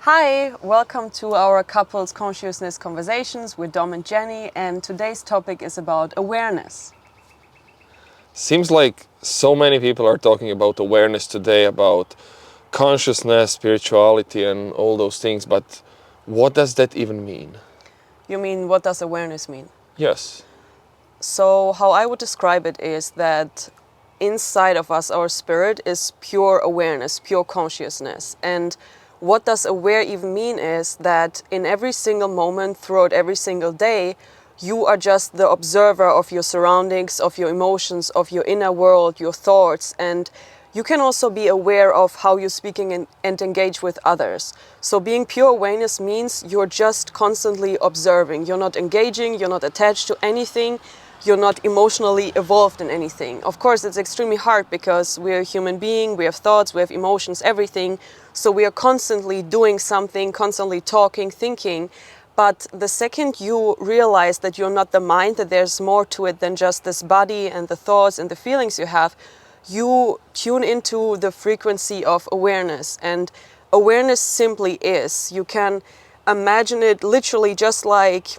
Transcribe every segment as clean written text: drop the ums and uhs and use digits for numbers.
Hi, welcome to our Couples Consciousness Conversations with Dom and Jenni, and today's topic is about awareness. Seems like so many people are talking about awareness today, about consciousness, spirituality, and all those things, but what does that even mean? You mean, what does awareness mean? Yes. So, how I would describe it is that inside of us, our spirit is pure awareness, pure consciousness. And what does aware even mean is that in every single moment, throughout every single day, you are just the observer of your surroundings, of your emotions, of your inner world, your thoughts, and you can also be aware of how you're speaking and engage with others. So being pure awareness means you're just constantly observing. You're not engaging, you're not attached to anything, you're not emotionally evolved in anything. Of course, it's extremely hard because we're a human being, we have thoughts, we have emotions, everything. So we are constantly doing something, constantly talking, thinking. But the second you realize that you're not the mind, that there's more to it than just this body and the thoughts and the feelings you have, you tune into the frequency of awareness. And awareness simply is. You can imagine it literally just like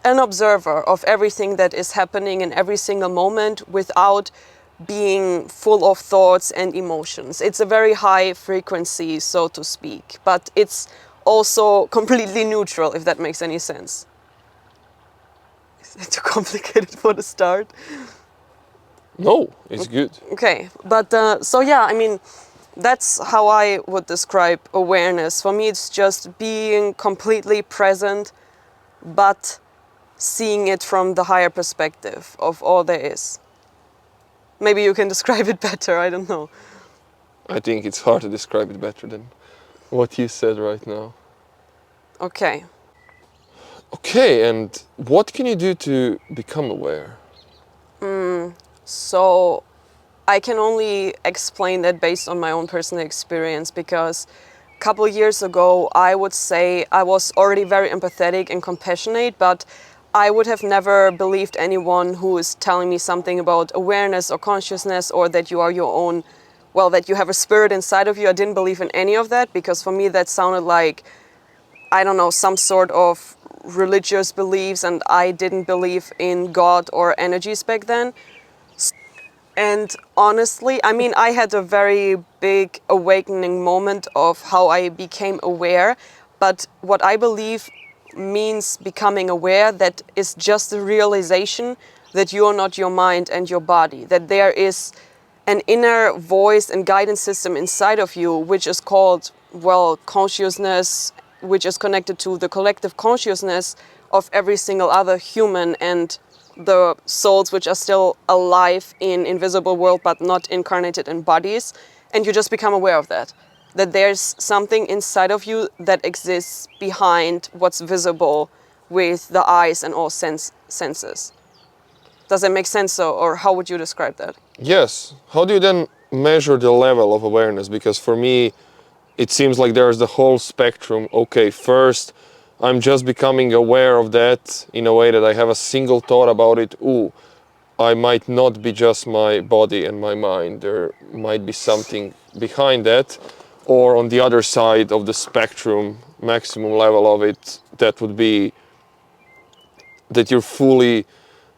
an observer of everything that is happening in every single moment without being full of thoughts and emotions. It's a very high frequency, so to speak, but it's also completely neutral, if that makes any sense. Is it too complicated for the start? No, it's good. Okay, but that's how I would describe awareness. For me, it's just being completely present, but seeing it from the higher perspective of all there is. Maybe you can describe it better, I don't know. I think it's hard to describe it better than what you said right now. Okay. Okay, and what can you do to become aware? So I can only explain that based on my own personal experience, because a couple of years ago I would say I was already very empathetic and compassionate, but I would have never believed anyone who is telling me something about awareness or consciousness or that you are your own, well, that you have a spirit inside of you. I didn't believe in any of that because for me that sounded like, I don't know, some sort of religious beliefs, and I didn't believe in God or energies back then. And honestly, I mean, I had a very big awakening moment of how I became aware. But what I believe means becoming aware, that is just the realization that you are not your mind and your body, that there is an inner voice and guidance system inside of you, which is called, well, consciousness, which is connected to the collective consciousness of every single other human and the souls which are still alive in invisible world but not incarnated in bodies. And you just become aware of that there's something inside of you that exists behind what's visible with the eyes and all senses. Does that make sense? Or how would you describe that? Yes. How do you then measure the level of awareness? Because for me, it seems like there's the whole spectrum. Okay, first, I'm just becoming aware of that in a way that I have a single thought about it. Ooh, I might not be just my body and my mind. There might be something behind that. Or on the other side of the spectrum, maximum level of it, that would be that you're fully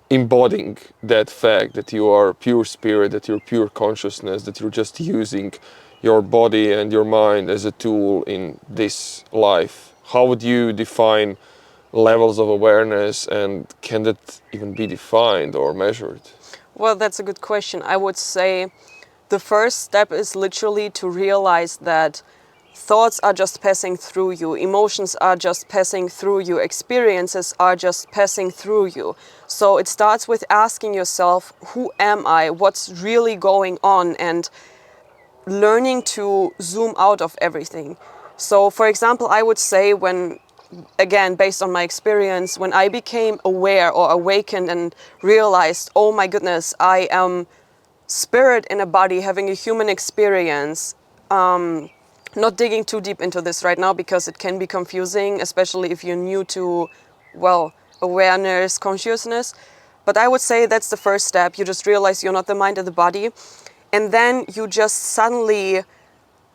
embodying that fact that you are pure spirit, that you're pure consciousness, that you're just using your body and your mind as a tool in this life. How would you define levels of awareness, and can that even be defined or measured? Well, that's a good question. I would say the first step is literally to realize that thoughts are just passing through you, emotions are just passing through you, experiences are just passing through you. So it starts with asking yourself, who am I? What's really going on? And learning to zoom out of everything. So, for example, I would say when, again, based on my experience, when I became aware or awakened and realized, oh my goodness, I am spirit in a body having a human experience. Not digging too deep into this right now because it can be confusing, especially if you're new to, well, awareness, consciousness. But I would say that's the first step. You just realize you're not the mind and the body. And then you just suddenly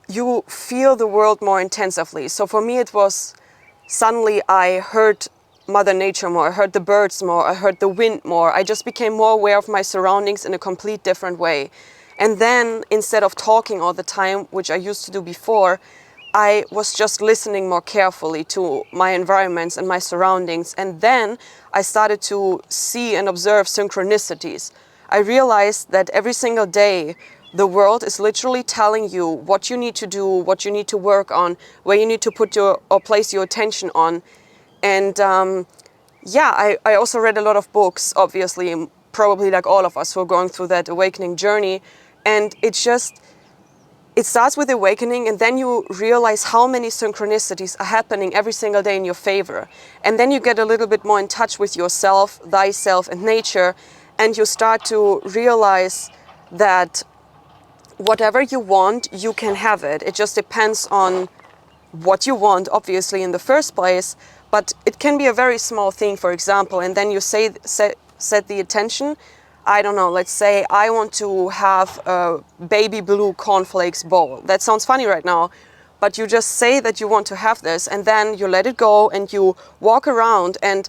you feel the world more intensively. So for me, it was suddenly I heard Mother Nature more, I heard the birds more, I heard the wind more. I just became more aware of my surroundings in a complete different way. And then instead of talking all the time, which I used to do before, I was just listening more carefully to my environments and my surroundings. And then I started to see and observe synchronicities. I realized that every single day, the world is literally telling you what you need to do, what you need to work on, where you need to put your or place your attention on. And I also read a lot of books, obviously, probably like all of us who are going through that awakening journey. And it starts with awakening, and then you realize how many synchronicities are happening every single day in your favor. And then you get a little bit more in touch with yourself, thyself, and nature, and you start to realize that whatever you want, you can have it. It just depends on what you want, obviously, in the first place, but it can be a very small thing, for example, and then you set the attention. I don't know, let's say I want to have a baby blue cornflakes bowl. That sounds funny right now, but you just say that you want to have this, and then you let it go and you walk around, and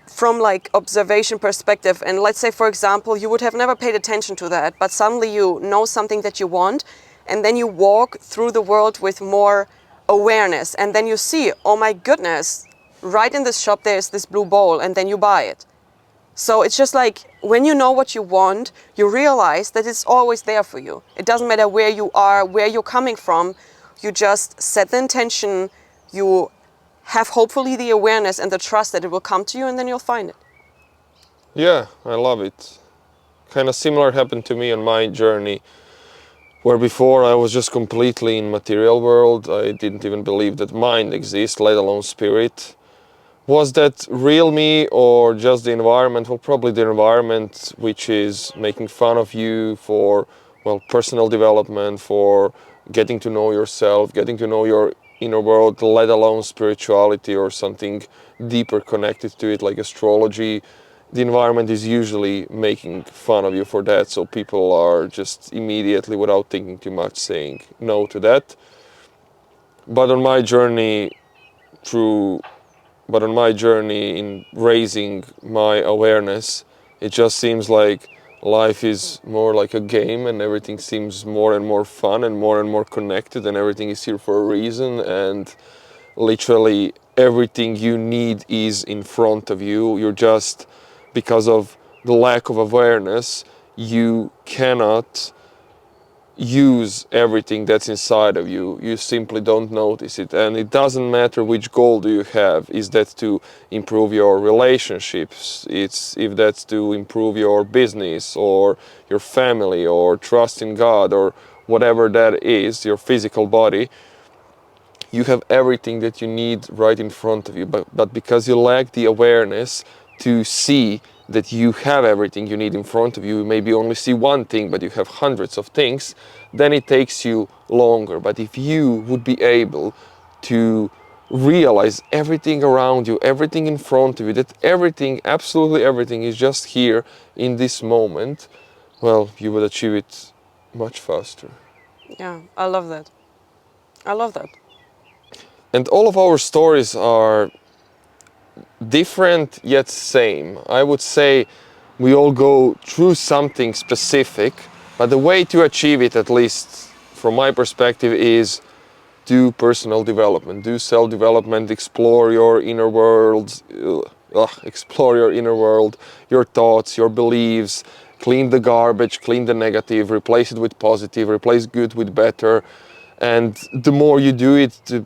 from like observation perspective, and let's say, for example, you would have never paid attention to that, but suddenly you know something that you want, and then you walk through the world with more awareness, and then you see, oh my goodness, right in this shop there's this blue bowl, and then you buy it. So it's just like when you know what you want, you realize that it's always there for you. It doesn't matter where you are, where you're coming from. You just set the intention, you have hopefully the awareness and the trust that it will come to you, and then you'll find it. Yeah, I love it. Kind of similar happened to me on my journey, where before I was just completely in material world. I didn't even believe that mind exists, let alone spirit. Was that real me or just the environment? Well, probably the environment, which is making fun of you for, well, personal development, for getting to know yourself, getting to know your inner world, let alone spirituality or something deeper connected to it, like astrology. The environment is usually making fun of you for that, so people are just immediately, without thinking too much, saying no to that. But on my journey in raising my awareness, it just seems like life is more like a game, and everything seems more and more fun and more connected, and everything is here for a reason, and literally everything you need is in front of you. You're just, because of the lack of awareness, you cannot use everything that's inside of you. You simply don't notice it, and it doesn't matter which goal do you have. Is that to improve your relationships? It's if that's to improve your business or your family or trust in God or whatever that is, your physical body. You have everything that you need right in front of you, but because you lack the awareness to see that you have everything you need in front of you, you maybe only see one thing, but you have hundreds of things, then it takes you longer. But if you would be able to realize everything around you, everything in front of you, that everything, absolutely everything is just here in this moment, well, you would achieve it much faster. Yeah, I love that. I love that. And all of our stories are different yet same. I would say we all go through something specific, but the way to achieve it, at least from my perspective, is do personal development, do self-development, explore your inner world, your thoughts, your beliefs, clean the garbage, clean the negative, replace it with positive, replace good with better. And the more you do it, the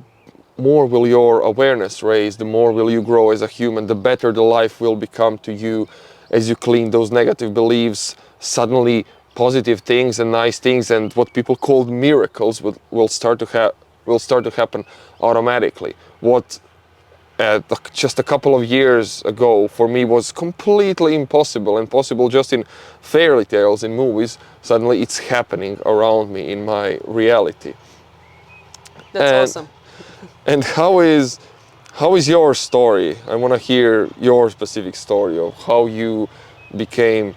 more will your awareness raise, the more will you grow as a human, the better the life will become to you as you clean those negative beliefs. Suddenly positive things and nice things and what people call miracles will start to happen automatically. What just a couple of years ago for me was completely impossible and possible just in fairy tales, in movies, suddenly it's happening around me in my reality. That's awesome. And how is your story? I want to hear your specific story of how you became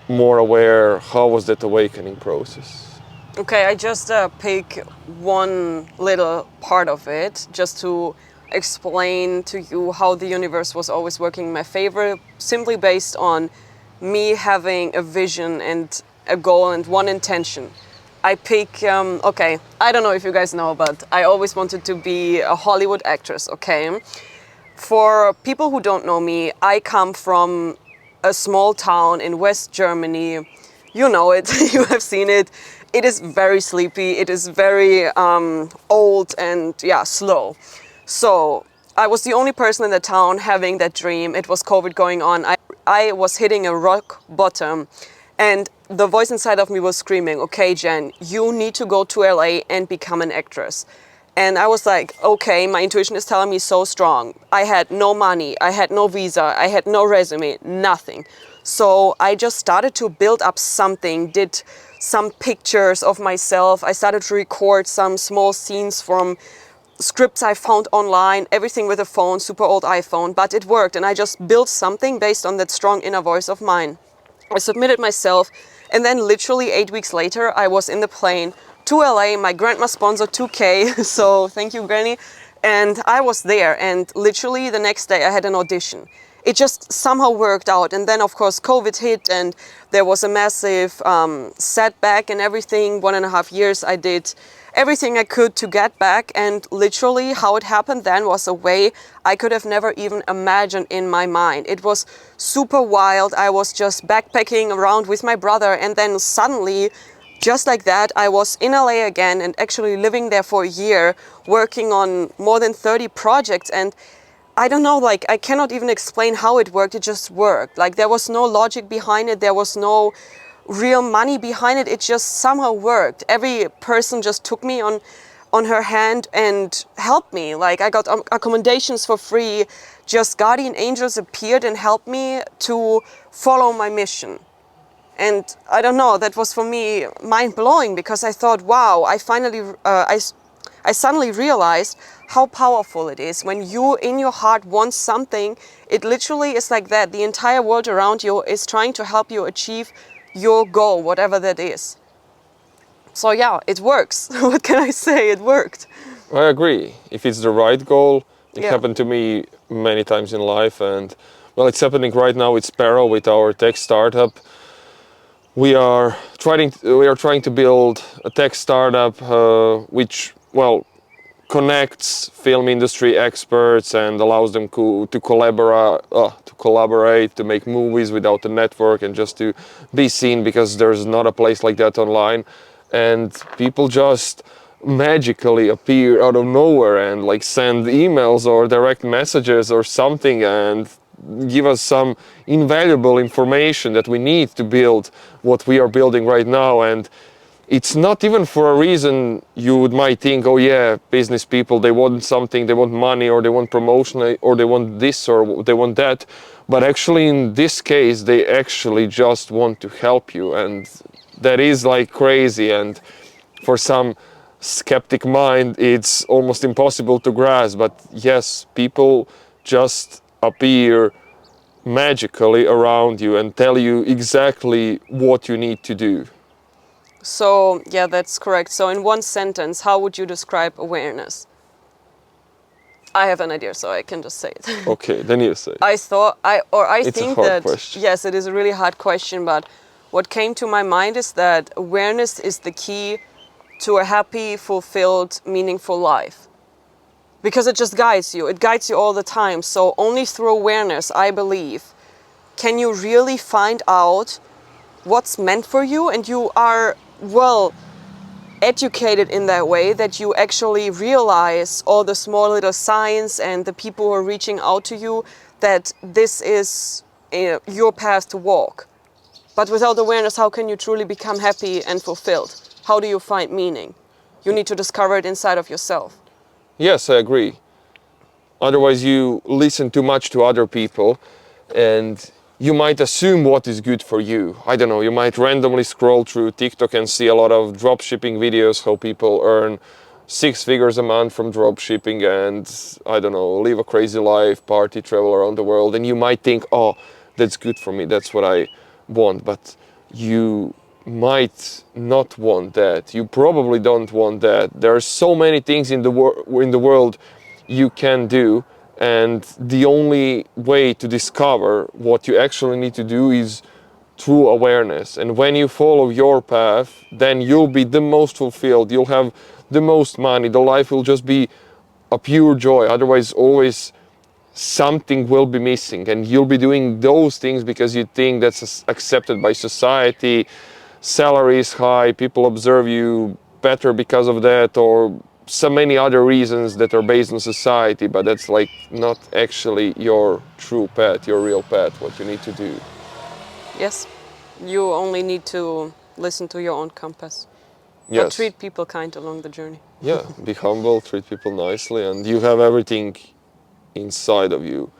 more aware. How was that awakening process? Okay, I just pick one little part of it just to explain to you how the universe was always working in my favor, simply based on me having a vision and a goal and one intention. I pick, okay, I don't know if you guys know, but I always wanted to be a Hollywood actress, okay? For people who don't know me, I come from a small town in West Germany. You know it, you have seen it. It is very sleepy, it is very old and yeah, slow. So I was the only person in the town having that dream. It was COVID going on. I was hitting a rock bottom and the voice inside of me was screaming, okay, Jen, you need to go to LA and become an actress. And I was like, okay, my intuition is telling me so strong. I had no money, I had no visa, I had no resume, nothing. So I just started to build up something, did some pictures of myself. I started to record some small scenes from scripts I found online, everything with a phone, super old iPhone, but it worked. And I just built something based on that strong inner voice of mine. I submitted myself, and then literally 8 weeks later, I was in the plane to LA. My grandma sponsored 2K, so thank you, Granny. And I was there, and literally the next day I had an audition. It just somehow worked out. And then, of course, COVID hit, and there was a massive setback and everything. 1.5 years I did everything I could to get back, and literally how it happened then was a way I could have never even imagined in my mind. It was super wild. I was just backpacking around with my brother, and then suddenly, just like that, I was in LA again and actually living there for a year, working on more than 30 projects. And I don't know, like, I cannot even explain how it worked. It just worked. Like, there was no logic behind it. There was no real money behind it. It just somehow worked. Every person just took me on her hand and helped me. Like, I got accommodations for free. Just guardian angels appeared and helped me to follow my mission. And I don't know, that was for me mind-blowing, because I thought, wow, I suddenly realized how powerful it is when you in your heart want something. It literally is like that. The entire world around you is trying to help you achieve your goal, whatever that is. So yeah, it works. What can I say? It worked. I agree. If it's the right goal, it Yeah. happened to me many times in life, and well, it's happening right now with Sparrow, with our tech startup. We are trying to build a tech startup which, well, connects film industry experts and allows them to collaborate to make movies without a network and just to be seen, because there's not a place like that online. And people just magically appear out of nowhere and like send emails or direct messages or something and give us some invaluable information that we need to build what we are building right now. And it's not even for a reason you might think, oh yeah, business people, they want something, they want money, or they want promotion, or they want this, or they want that. But actually in this case, they actually just want to help you. And that is like crazy. And for some skeptic mind, it's almost impossible to grasp. But yes, people just appear magically around you and tell you exactly what you need to do. So yeah, that's correct. So in one sentence, how would you describe awareness? I have an idea, so I can just say it. Okay, then you say. I It's a think hard that question. yes, it is a really hard question, but what came to my mind is that awareness is the key to a happy, fulfilled, meaningful life. Because it just guides you. It guides you all the time. So only through awareness, I believe, can you really find out what's meant for you, and you are, well, educated in that way that you actually realize all the small little signs and the people who are reaching out to you, that this is your path to walk. But without awareness, how can you truly become happy and fulfilled? How do you find meaning? You need to discover it inside of yourself. Yes, I agree. Otherwise, you listen too much to other people and you might assume what is good for you. I don't know, you might randomly scroll through TikTok and see a lot of drop shipping videos, how people earn 6 figures a month from drop shipping and, I don't know, live a crazy life, party, travel around the world. And you might think, oh, that's good for me, that's what I want. But you might not want that. You probably don't want that. There are so many things in the world you can do, and the only way to discover what you actually need to do is through awareness. And when you follow your path, then you'll be the most fulfilled. You'll have the most money. The life will just be a pure joy. Otherwise, always something will be missing, and you'll be doing those things because you think that's accepted by society. Salary is high, people observe you better because of that, or so many other reasons that are based on society, but that's like not actually your true path, your real path, what you need to do. Yes, you only need to listen to your own compass. But Yes. treat people kind along the journey. Yeah, be humble, treat people nicely, and you have everything inside of you.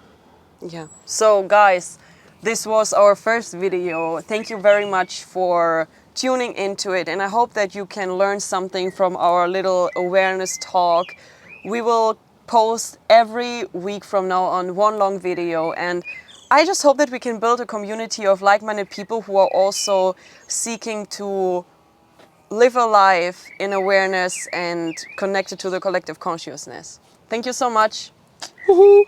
Yeah. So guys, this was our first video. Thank you very much for tuning into it, and I hope that you can learn something from our little awareness talk. We will post every week from now on one long video, and I just hope that we can build a community of like-minded people who are also seeking to live a life in awareness and connected to the collective consciousness. Thank you so much. Woohoo!